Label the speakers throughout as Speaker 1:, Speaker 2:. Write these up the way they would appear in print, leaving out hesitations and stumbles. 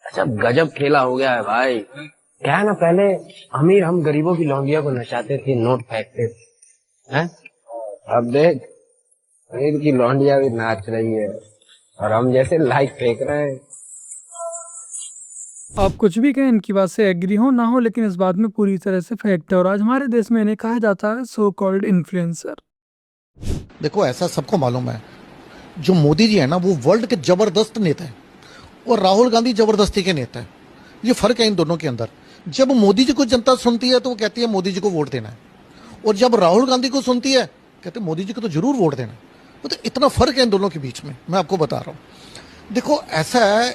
Speaker 1: अच्छा गजब खेला हो गया है भाई। क्या है ना, पहले अमीर हम गरीबों की लौंडिया को नचाते थे, नोट फेंकते थे, हैं? अब देख, अमीर की लौंडिया भी नाच रही है और हम जैसे लाइक फेंक रहे हैं।
Speaker 2: आप कुछ भी कहें, इनकी बात से एग्री हो ना हो, लेकिन इस बात में पूरी तरह से फैक्ट है और आज हमारे देश में इन्हें कहा जाता है सो कॉल्ड इन्फ्लुएंसर।
Speaker 3: देखो ऐसा सबको मालूम है, जो मोदी जी है ना वो वर्ल्ड के जबरदस्त नेता है और राहुल गांधी जबरदस्ती के नेता है। ये फर्क है इन दोनों के अंदर। जब मोदी जी को जनता सुनती है तो वो कहती है मोदी जी को वोट देना है, और जब राहुल गांधी को सुनती है कहते हैं मोदी जी को तो जरूर वोट देना है। तो इतना फर्क है इन दोनों के बीच में, मैं आपको बता रहा हूँ। देखो ऐसा है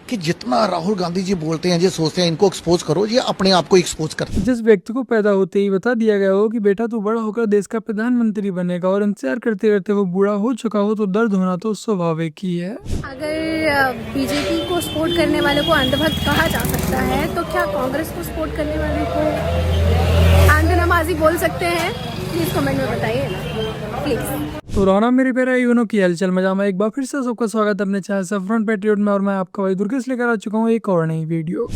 Speaker 3: कि जितना राहुल गांधी जी बोलते हैं, ये सोचते हैं इनको एक्सपोज करो, ये अपने आप को एक्सपोज करते हैं।
Speaker 2: जिस व्यक्ति को पैदा होते ही बता दिया गया हो कि बेटा तू बड़ा होकर देश का प्रधानमंत्री बनेगा और इंतजार करते करते वो बूढ़ा हो चुका हो, तो दर्द होना तो स्वाभाविक ही है।
Speaker 4: अगर बीजेपी को सपोर्ट करने वाले को अंधभक्त कहा जा सकता है, तो क्या कांग्रेस को सपोर्ट करने वाले को अंधनमाजी बोल सकते हैं? प्लीज कमेंट में बताइए ना प्लीज।
Speaker 2: तो रोना मेरे प्यारे यूनो की हलचल मजा में एक बार फिर से सबका स्वागत है अपने चैनल सफरन पेट्रियट में, और मैं आपका भाई दुर्गेश लेकर आ चुका हूँ एक और नई वीडियो।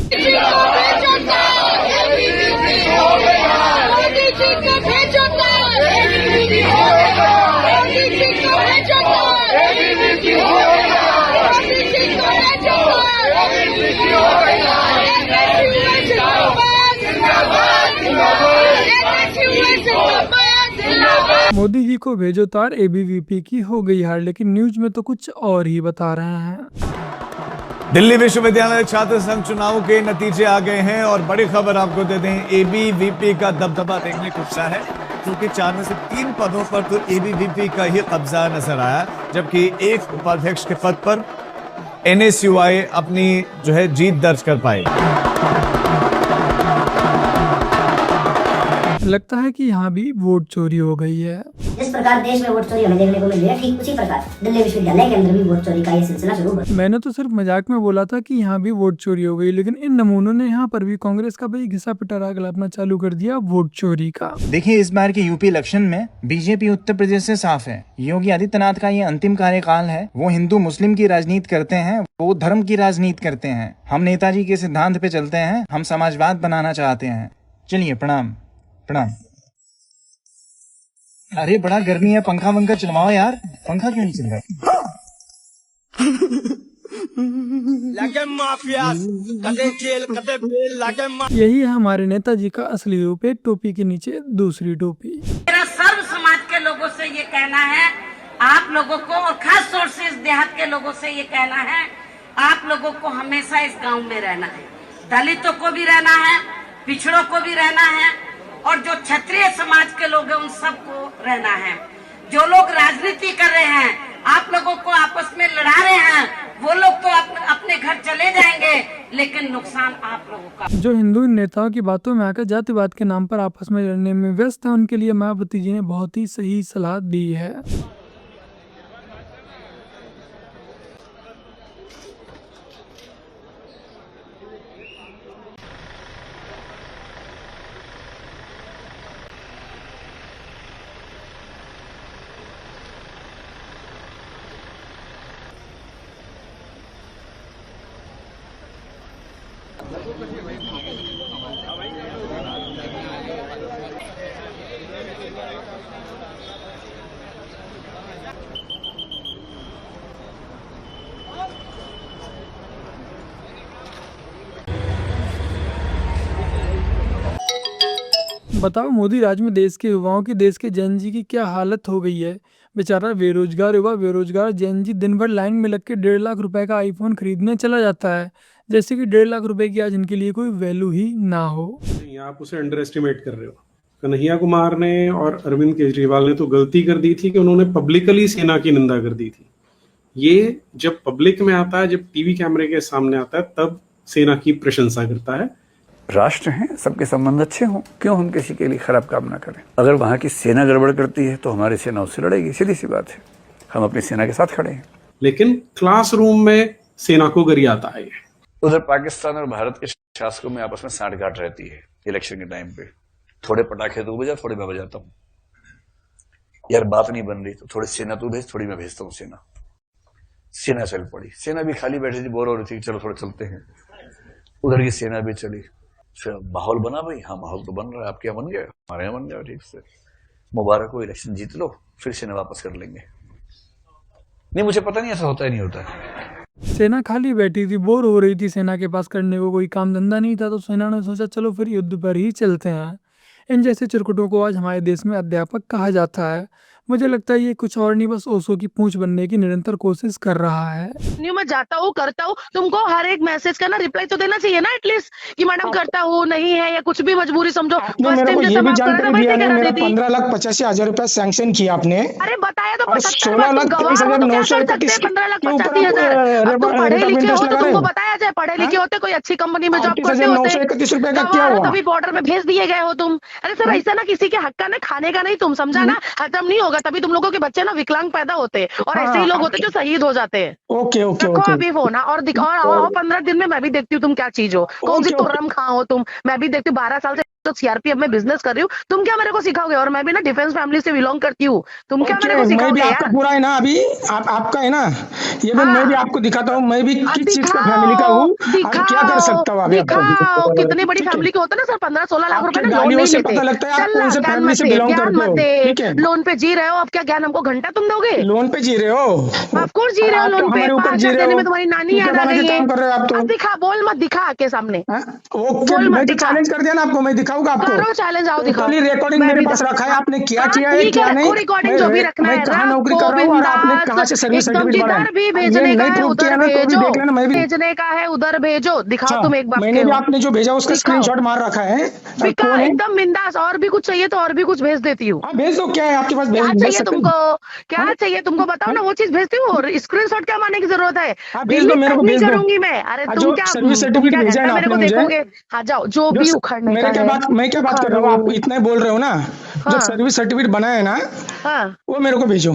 Speaker 2: मोदी जी को भेजो तार, एबीवीपी की हो गई हार, लेकिन न्यूज में तो कुछ और ही बता रहे हैं।
Speaker 5: दिल्ली विश्वविद्यालय छात्र संघ चुनाव के नतीजे आ गए हैं और बड़ी खबर आपको दे दें, एबीवीपी का दबदबा देखने को मिला है, क्योंकि 4 में से 3 पदों पर तो एबीवीपी का ही कब्जा नजर आया, जबकि एक उपाध्यक्ष के पद पर एनएसयूआई अपनी जो है जीत दर्ज कर पाई।
Speaker 2: लगता है कि यहाँ भी वोट चोरी हो गई है।
Speaker 6: जिस प्रकार देश में वोट चोरी हमें देखने को मिल रही है, ठीक उसी प्रकार दिल्ली विश्वविद्यालय के अंदर भी वोट चोरी का ये सिलसिला शुरू हुआ।
Speaker 2: मैंने तो सिर्फ मजाक में बोला था कि यहाँ भी वोट चोरी हो गई, लेकिन इन नमूनों ने यहाँ पर भी कांग्रेस का भाई घिसा पिटा गलापना चालू कर दिया वोट चोरी का।
Speaker 7: देखिए, इस बार के यूपी इलेक्शन में बीजेपी उत्तर प्रदेश से साफ है। योगी आदित्यनाथ का ये अंतिम कार्यकाल है। वो हिंदू मुस्लिम की राजनीति करते हैं, वो धर्म की राजनीति करते हैं। हम नेताजी के सिद्धांत पे चलते हैं, हम समाजवाद बनाना चाहते हैं। चलिए, प्रणाम प्रणाम। अरे बड़ा गर्मी है, पंखा वंखा चलवाओ यार। पंखा क्यों नहीं चल रहा?
Speaker 2: यही है हमारे नेताजी का असली रूप, एक टोपी के नीचे दूसरी टोपी।
Speaker 8: मेरा सर्व समाज के लोगों से ये कहना है, आप लोगों को, और खास तौर से इस देहात के लोगों से ये कहना है, आप लोगों को हमेशा इस गांव में रहना है। दलितों को भी रहना है, पिछड़ों को भी रहना है, और जो क्षत्रिय समाज के लोग हैं उन सबको रहना है। जो लोग राजनीति कर रहे हैं, आप लोगों को आपस में लड़ा रहे हैं, वो लोग तो अपने घर चले जाएंगे, लेकिन नुकसान आप लोगों का।
Speaker 2: जो हिंदू नेताओं की बातों में आकर जातिवाद के नाम पर आपस में लड़ने में व्यस्त है, उनके लिए मायावती जी ने बहुत ही सही सलाह दी है। बताओ, मोदी राज में देश के युवाओं की, देश के जैन जी की क्या हालत हो गई है। बेचारा बेरोजगार युवा, बेरोजगार जैन जी दिन भर लाइन में लग के 1.5 लाख रुपए का आईफोन खरीदने चला जाता है, जैसे कि 1.5 लाख रुपए की आज इनके लिए कोई वैल्यू ही ना हो।
Speaker 9: आप उसे अंडर एस्टिमेट कर रहे हो। कन्हैया कुमार ने और अरविंद केजरीवाल ने तो गलती कर दी थी कि उन्होंने पब्लिकली सेना की निंदा कर दी थी। ये जब पब्लिक में आता है, जब टीवी कैमरे के सामने आता है, तब सेना की प्रशंसा करता है।
Speaker 10: राष्ट्र हैं, सबके संबंध अच्छे हों, क्यों हम किसी के लिए खराब काम ना करें। अगर वहाँ की सेना गड़बड़ करती है तो हमारी सेना उससे लड़ेगी, सीधी सी बात है। हम अपनी सेना के साथ खड़े हैं।
Speaker 9: लेकिन क्लासरूम में सेना को गरियाता है।
Speaker 10: उधर पाकिस्तान और भारत के शासकों में आपस में साठगांठ रहती है इलेक्शन के टाइम पे। थोड़े पटाखे तू बजा, थोड़े मैं बजाता हूँ। यार बात नहीं बन रही तो थोड़ी सेना तू भेज, थोड़ी मैं भेजता हूँ सेना। सेना चल पड़ी। सेना भी खाली बैठी थी, बोर हो रही थी, चलो थोड़े चलते हैं। उधर की सेना भी चली, फिर माहौल बना भाई। हाँ, माहौल तो बन रहा है, आपके यहाँ बन गया, हमारे यहाँ बन गया, ठीक से मुबारक हो, इलेक्शन जीत लो, फिर सेना वापस कर लेंगे। नहीं, मुझे पता नहीं ऐसा होता है नहीं होता है।
Speaker 2: सेना खाली बैठी थी, बोर हो रही थी, सेना के पास करने को कोई काम धंधा नहीं था, तो सेना ने सोचा चलो फिर युद्ध पर ही चलते हैं। इन जैसे चिरकुटों को आज हमारे देश में अध्यापक कहा जाता है। मुझे लगता है ये कुछ और नहीं, बस ओशो की पूंछ बनने की निरंतर कोशिश कर रहा है।
Speaker 8: न्यू मैं जाता हूँ, करता हूँ, तुमको हर एक मैसेज का ना रिप्लाई तो देना चाहिए ना एटलीस्ट, कि मैडम करता हूँ, नहीं है, या कुछ भी मजबूरी समझो।
Speaker 11: मेरे को ये भी जानकारी दिया नहीं, मेरा 15,85,000 रुपया सैंक्शन किया आपने।
Speaker 8: अरे बताया तो
Speaker 11: और 16,23,931
Speaker 8: पढ़े लिखे हो तो तुमको बताया जाए, पढ़े लिखे होते कोई अच्छी कंपनी में जॉब करते होते,
Speaker 11: 931 रुपए का क्या हुआ?
Speaker 8: तभी बॉर्डर में भेज दिए गए हो तुम। अरे सर ऐसा ना किसी के हक का ना खाने का नहीं, तुम समझा ना, खत्म नहीं होगा, तभी तुम लोगों के बच्चे ना विकलांग पैदा होते और ऐसे ही लोग होते जो शहीद हो जाते हैं।
Speaker 11: ओके ओके
Speaker 8: रखो
Speaker 11: ओके।
Speaker 8: अभी फोन, और दिखाओ 15 दिन में मैं भी देखती हूँ तुम क्या चीज हो, कौन सी तुर्रम खा हो तुम, मैं भी देखती हूँ। 12 साल से तो सीआरपीएफ में बिजनेस कर रही हूँ, तुम क्या मेरे को सिखाओगे? और मैं भी ना डिफेंस फैमिली से बिलोंग करती हूँ, तुम क्या मेरे को
Speaker 11: मैं भी
Speaker 8: सिखाओगे
Speaker 11: आपका
Speaker 8: यार?
Speaker 11: पूरा है ना, अभी आपका है ना, ये भी मैं भी आपको दिखाता हूँ, मैं भी किस चीज का फैमिली का हूँ, क्या कर सकता हूँ अभी आपको।
Speaker 8: दिखाओ कितनी बड़ी फैमिली के होते हैं ना सर, 15-16 लाख रुपए ना लोन
Speaker 11: गालियों
Speaker 8: नहीं
Speaker 11: से
Speaker 8: लेते।
Speaker 11: पता लगता है आप
Speaker 8: चल
Speaker 11: कौन से
Speaker 8: ज्ञान
Speaker 11: फैमिली
Speaker 8: मत
Speaker 11: से
Speaker 8: दे,
Speaker 11: बिलोंग
Speaker 8: ज्ञान
Speaker 11: करते
Speaker 8: मत
Speaker 11: हो, ठीक
Speaker 8: दे,
Speaker 11: है।
Speaker 8: लोन पे जी रहे हो, अब क्या ज्ञान हमको घंटा तुम दोगे?
Speaker 11: लोन पे जी रहे हो,
Speaker 8: ऑफकोर्स जी रहे हो लोन पे,
Speaker 11: हमारे ऊपर
Speaker 8: 5
Speaker 11: जी
Speaker 8: लाख
Speaker 11: रहे
Speaker 8: देने
Speaker 11: हो,
Speaker 8: में तुम्हारी नानी याद आ गई है।
Speaker 11: काम कर रहे हो आप तो।
Speaker 8: अब दिखा, बोल मत, दिखा आके सामने,
Speaker 11: ओके,
Speaker 8: बोल मत,
Speaker 11: मैं तो
Speaker 8: दिखा।
Speaker 11: चैलेंज कर दिया ना आपको, मैं दिखाऊंगा आपको।
Speaker 8: करो चैलेंज, आओ दिखाओ।
Speaker 11: रिकॉर्डिंग
Speaker 8: मैं
Speaker 11: मेरे
Speaker 8: भी
Speaker 11: पास
Speaker 8: दिखा-
Speaker 11: रखा है, आपने क्या
Speaker 8: हाँ,
Speaker 11: किया है
Speaker 8: ठीक
Speaker 11: क्या
Speaker 8: है,
Speaker 11: नहीं,
Speaker 8: रखो रिकॉर्डिंग जो भी रखना
Speaker 11: मैं
Speaker 8: है,
Speaker 11: कहाँ नौकरी
Speaker 8: रखो
Speaker 11: कर रहा हूँ और आपने
Speaker 8: बिंदास,
Speaker 11: कहाँ से सर्विस
Speaker 8: एकदम
Speaker 11: सर्टिफिकेट बनाया।
Speaker 8: जिधर भी
Speaker 11: ये
Speaker 8: भेजने का
Speaker 11: नहीं
Speaker 8: है
Speaker 11: प्रूव
Speaker 8: उधर
Speaker 11: किया ना तो भी
Speaker 8: भेजो,
Speaker 11: देख लेना, मैं भी।
Speaker 8: भेजने का है उधर भेजो, दिखाओ तुम एक बाप
Speaker 11: मैंने
Speaker 8: के
Speaker 11: भी
Speaker 8: हो।
Speaker 11: आपने जो भेजा उसका
Speaker 8: दिखाओ।
Speaker 11: स्क्रीनशॉट मार रखा है।
Speaker 8: दिखा,
Speaker 11: कौन है?
Speaker 8: एकदम बिंदास, और भी कुछ चाहिए तो और भी कुछ भेज देती हूँ।
Speaker 11: हाँ भेज दो, क्या है आपके पास,
Speaker 8: क्या
Speaker 11: भेज
Speaker 8: चाहिए
Speaker 11: सकते हैं।
Speaker 8: तुमको, क्या
Speaker 11: हाँ?
Speaker 8: चाहिए तुमको, बताओ ना, वो चीज भेजती हूँ। और स्क्रीनशॉट क्या मारने की जरूरत है?
Speaker 11: हाँ भेज दो, मेरे को
Speaker 8: नहीं
Speaker 11: भेज दो।
Speaker 8: करूंगी मैं। अरे
Speaker 11: हाँ,
Speaker 8: तुम
Speaker 11: जो
Speaker 8: क्या,
Speaker 11: सर्विस
Speaker 8: तुम
Speaker 11: सर्टिफिकेट
Speaker 8: क्या
Speaker 11: भेजा है
Speaker 8: घंटा
Speaker 11: ना
Speaker 8: मेरे को
Speaker 11: आपने मुझे,
Speaker 8: देखोगे? हाँ जाओ, जो भी उखड़ने
Speaker 11: मेरा
Speaker 8: का
Speaker 11: क्या
Speaker 8: है
Speaker 11: बात, मैं क्या बात कर रहा हूँ, आप इतना ही बोल रहे हो ना, जो
Speaker 8: हाँ।
Speaker 11: सर्विस सर्टिफिकेट बनाया है ना,
Speaker 8: हाँ,
Speaker 11: वो मेरे को भेजो,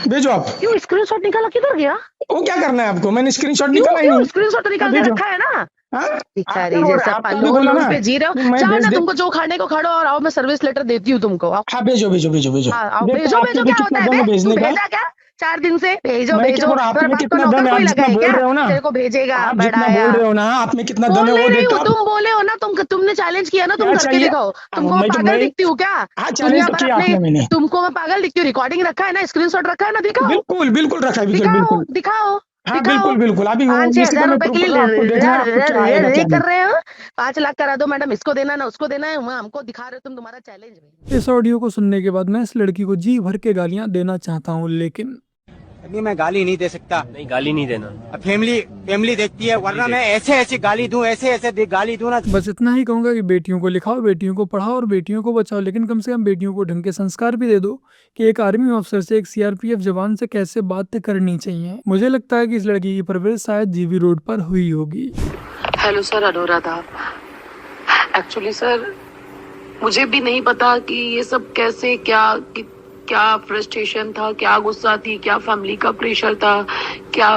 Speaker 11: भेजो आप।
Speaker 8: क्यों स्क्रीनशॉट निकाला, किधर गया?
Speaker 11: वो क्या करना है आपको, मैंने स्क्रीनशॉट
Speaker 8: क्यों
Speaker 11: निकाला ही
Speaker 8: क्यों
Speaker 11: नहीं।
Speaker 8: स्क्रीनशॉट निकाल के
Speaker 11: भेजो।
Speaker 8: रखा है ना?
Speaker 11: हाँ?
Speaker 8: भिखारी
Speaker 11: आप
Speaker 8: जैसा
Speaker 11: आपने
Speaker 8: लोन
Speaker 11: बोला
Speaker 8: लोन
Speaker 11: ना
Speaker 8: पे जी रहे
Speaker 11: कि
Speaker 8: हो,
Speaker 11: मैं
Speaker 8: जाओ
Speaker 11: भेज
Speaker 8: ना,
Speaker 11: दे।
Speaker 8: तुमको जो खाने को खड़ो, और आओ, मैं सर्विस लेटर देती हूँ तुमको, आओ।
Speaker 11: हाँ भेजो भेजो भेजो भेजो।
Speaker 8: हाँ आओ,
Speaker 11: देखो
Speaker 8: भेजो
Speaker 11: आपके
Speaker 8: भेजो,
Speaker 11: लिए
Speaker 8: क्या
Speaker 11: कितना
Speaker 8: होता है
Speaker 11: दम है
Speaker 8: बे? तू
Speaker 11: भेजने का।
Speaker 8: भेजा क्या 4 दिन से? भेजो
Speaker 11: मैं क्या
Speaker 8: भेजो,
Speaker 11: बोल रहा हूँ, आप
Speaker 8: तेरे
Speaker 11: में
Speaker 8: बाप को
Speaker 11: कितना दम
Speaker 8: नौकर
Speaker 11: है,
Speaker 8: कोई
Speaker 11: आप
Speaker 8: लगा
Speaker 11: जितना
Speaker 8: है
Speaker 11: बोल
Speaker 8: क्या?
Speaker 11: रहे हो ना,
Speaker 8: तेरे को भेजेगा
Speaker 11: आप जितना
Speaker 8: बढ़ाया।
Speaker 11: बोल रहे हो ना, आप में कितना दम
Speaker 8: बोल
Speaker 11: है
Speaker 8: नहीं
Speaker 11: वो
Speaker 8: रही
Speaker 11: देखो
Speaker 8: हूँ,
Speaker 11: आप।
Speaker 8: तुम बोले हो ना, तुमने चैलेंज किया ना, तुम
Speaker 11: क्या
Speaker 8: करके
Speaker 11: चाहिए?
Speaker 8: दिखाओ। तुमको मैं
Speaker 11: मैं तो
Speaker 8: पागल
Speaker 11: मैं
Speaker 8: दिखती हूँ क्या?
Speaker 11: हाँ,
Speaker 8: दुनिया
Speaker 11: चैलेंज तो
Speaker 8: भर
Speaker 11: किया
Speaker 8: अपने,
Speaker 11: आपने मैंने।
Speaker 8: तुमको मैं पागल दिखती हूँ? रिकॉर्डिंग रखा है ना, स्क्रीनशॉट रखा है ना, दिखाओ।
Speaker 11: बिल्कुल बिल्कुल रखा है, बिल्कुल
Speaker 8: दिखाओ
Speaker 11: बिल्कुल।
Speaker 8: दिखाओ
Speaker 11: हाँ
Speaker 8: दिखाओ।
Speaker 11: बिल्कुल बिल्कुल, अभी वो
Speaker 8: 5-6
Speaker 11: इसी का
Speaker 8: हजार
Speaker 11: मैं
Speaker 8: रुपए
Speaker 11: प्रूफ
Speaker 8: के
Speaker 11: कर रहा हूँ, आपको देखना है आपको क्या आएगा क्या
Speaker 8: लिए कर
Speaker 11: नहीं।
Speaker 8: रहे हो। 5 लाख करा दो मैडम, इसको देना ना उसको देना है, वहाँ हमको दिखा रहे हो तुम तुम्हारा चैलेंज।
Speaker 2: इस ऑडियो को सुनने के बाद मैं इस लड़की को जी भर के गालियां देना चाहता हूं, लेकिन
Speaker 12: नहीं, मैं गाली नहीं दे सकता।
Speaker 1: नहीं, गाली नहीं देना।
Speaker 12: फैमिली देखती है, वरना मैं ऐसे गाली दूं, ऐसे गाली दूं ना।
Speaker 2: बस इतना ही कहूंगा कि बेटियों को लिखाओ, बेटियों को पढ़ाओ और बेटियों को बचाओ, लेकिन कम से कम बेटियों को ढंग के संस्कार भी दे दो कि एक आर्मी ऑफिसर से, एक सीआरपीएफ जवान से कैसे बातें करनी चाहिए। मुझे लगता है कि इस लड़की की परवरिश शायद जीवी रोड पर हुई होगी।
Speaker 13: Hello sir, Anuradha. Actually sir, मुझे भी नहीं पता कि ये सब कैसे, क्या फ्रस्ट्रेशन था, क्या गुस्सा थी, क्या फैमिली का प्रेशर था, क्या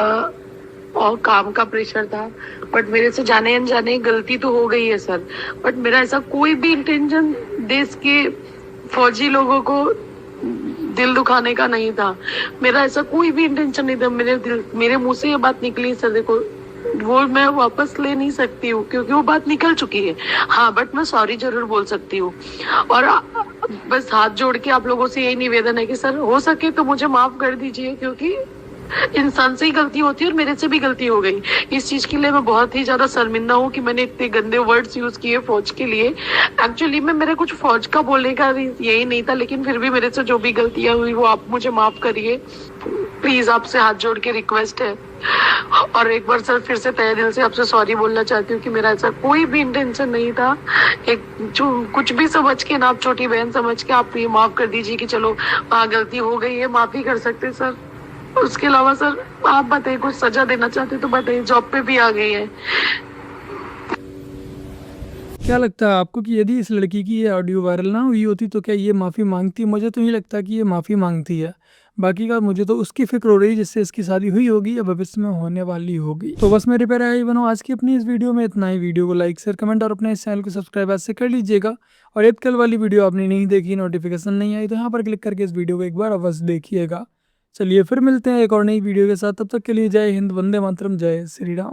Speaker 13: और काम का प्रेशर था, बट मेरे से जाने अनजाने गलती तो हो गई है सर। बट मेरा ऐसा कोई भी इंटेंशन देश के फौजी लोगों को दिल दुखाने का नहीं था। मेरा ऐसा कोई भी इंटेंशन नहीं था। मेरे मुंह से ये बात निकली सर, देखो वो मैं वापस ले नहीं सकती हूँ क्योंकि वो बात निकल चुकी है। हाँ, बट मैं सॉरी जरूर बोल सकती हूँ। और बस हाथ जोड़ के आप लोगों से यही निवेदन है कि सर हो सके तो मुझे माफ कर दीजिए, क्योंकि इंसान से ही गलती होती है और मेरे से भी गलती हो गई। इस चीज के लिए मैं बहुत ही ज्यादा शर्मिंदा हूँ कि मैंने इतने गंदे वर्ड्स यूज किए फौज के लिए। एक्चुअली में मेरा कुछ फौज का बोलने का यही नहीं था, लेकिन फिर भी मेरे से जो भी गलतियां हुई वो आप मुझे माफ करिए प्लीज। आपसे हाथ जोड़ के रिक्वेस्ट है। और एक बार सर फिर से तहे दिल से आपसे सॉरी बोलना चाहती हूँ कि मेरा ऐसा कोई भी इंटेंशन नहीं था। एक जो कुछ भी समझ के ना, आप छोटी बहन समझ के आप ये माफ कर दीजिए कि चलो गलती हो गई है, माफी कर सकते सर। उसके अलावा सर आप बताइए, कुछ सजा देना चाहते तो बताइए, जॉब पे भी आ गई है।
Speaker 2: क्या लगता है आपको कि यदि इस लड़की की ये ऑडियो वायरल ना हुई होती तो क्या ये माफ़ी मांगती? मुझे तो नहीं लगता कि ये माफ़ी मांगती है। बाकी का मुझे तो उसकी फिक्र हो रही है जिससे इसकी शादी हुई होगी या भविष्य में होने वाली होगी। तो बस मेरे प्यारे भाई बनो, आज की अपनी इस वीडियो में इतना ही। वीडियो को लाइक शेयर कमेंट और अपने इस चैनल को सब्सक्राइब आज से कर लीजिएगा। और एक कल वाली वीडियो आपने नहीं देखी, नोटिफिकेशन नहीं आई, तो यहाँ पर क्लिक करके इस वीडियो को एक बार अवश्य देखिएगा। चलिए फिर मिलते हैं एक और नई वीडियो के साथ, तब तक के लिए जय हिंद, वंदे मातरम, जय श्री राम।